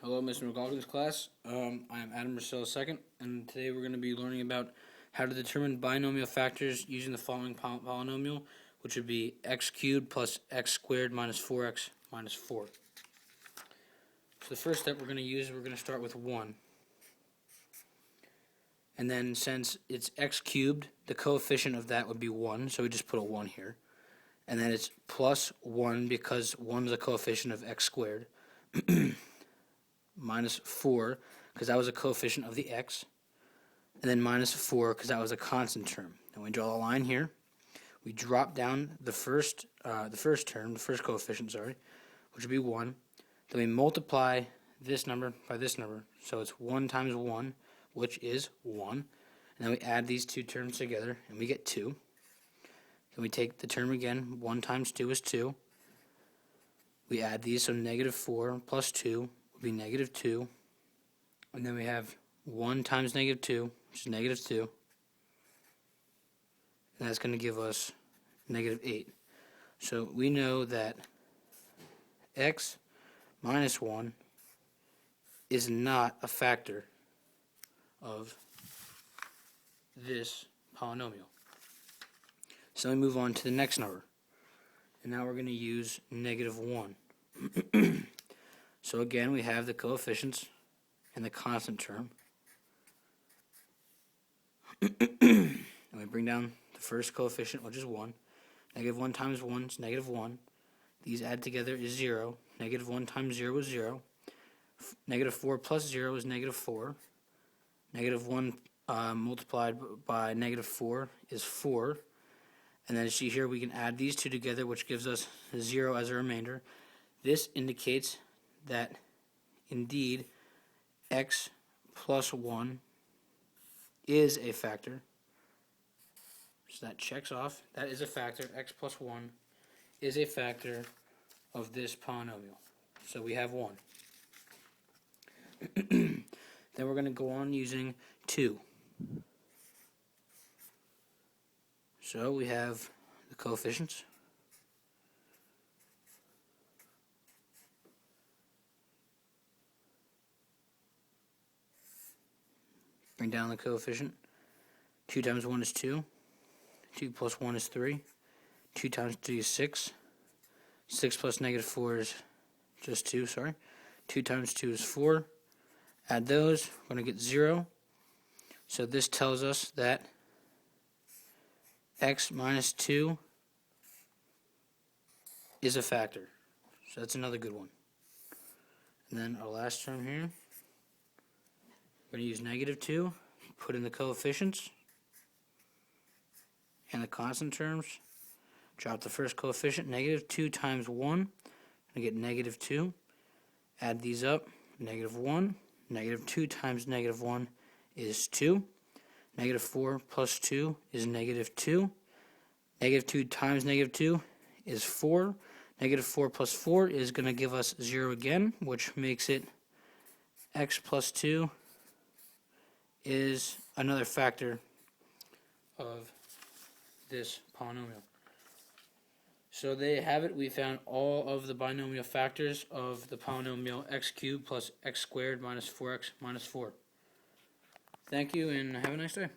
Hello, Mr. McLaughlin's class. I am Adam Rousselle II, and today we're going to be learning about how to determine binomial factors using the following polynomial, which would be x cubed plus x squared minus 4x minus 4. So the first step we're going to start with 1. And then since it's x cubed, the coefficient of that would be 1, so we just put a 1 here. And then it's plus 1 because 1 is a coefficient of x squared. Minus 4 because that was a coefficient of the x, and then minus 4 because that was a constant term. And we draw a line here. We drop down the first coefficient, which would be 1. Then we multiply this number by this number, so it's 1 times 1, which is 1. And then we add these two terms together, and we get 2. Then we take the term again. 1 times 2 is 2. We add these, so negative 4 plus 2 be negative 2, and then we have 1 times negative 2, which is negative 2, and that's going to give us negative 8. So we know that x minus 1 is not a factor of this polynomial. So we move on to the next number, and now we're going to use negative 1. So again, we have the coefficients and the constant term. And we bring down the first coefficient, which is 1. Negative 1 times 1 is negative 1. These add together is 0. Negative 1 times 0 is 0. Negative 4 plus 0 is negative 4. Negative 1 multiplied by negative 4 is 4. And then see here we can add these two together, which gives us 0 as a remainder. This indicates that indeed x plus 1 is a factor. So that checks off. That is a factor. X plus 1 is a factor of this polynomial. So we have 1. Then we're going to go on using 2. So we have the coefficients. Bring down the coefficient. 2 times 1 is 2. 2 plus 1 is 3. 2 times 3 is 6. 6 plus negative 4 is just 2, 2 times 2 is 4. Add those, we're going to get 0. So this tells us that x minus 2 is a factor. So that's another good one. And then our last term here, we're going to use negative 2, put in the coefficients and the constant terms, drop the first coefficient, negative 2 times 1, going to get negative 2, add these up, negative 1, negative 2 times negative 1 is 2, negative 4 plus 2 is negative 2, negative 2 times negative 2 is 4, negative 4 plus 4 is going to give us 0 again, which makes it x plus 2 is another factor of this polynomial. So there you have it. We found all of the binomial factors of the polynomial x cubed plus x squared minus 4x minus 4. Thank you and have a nice day.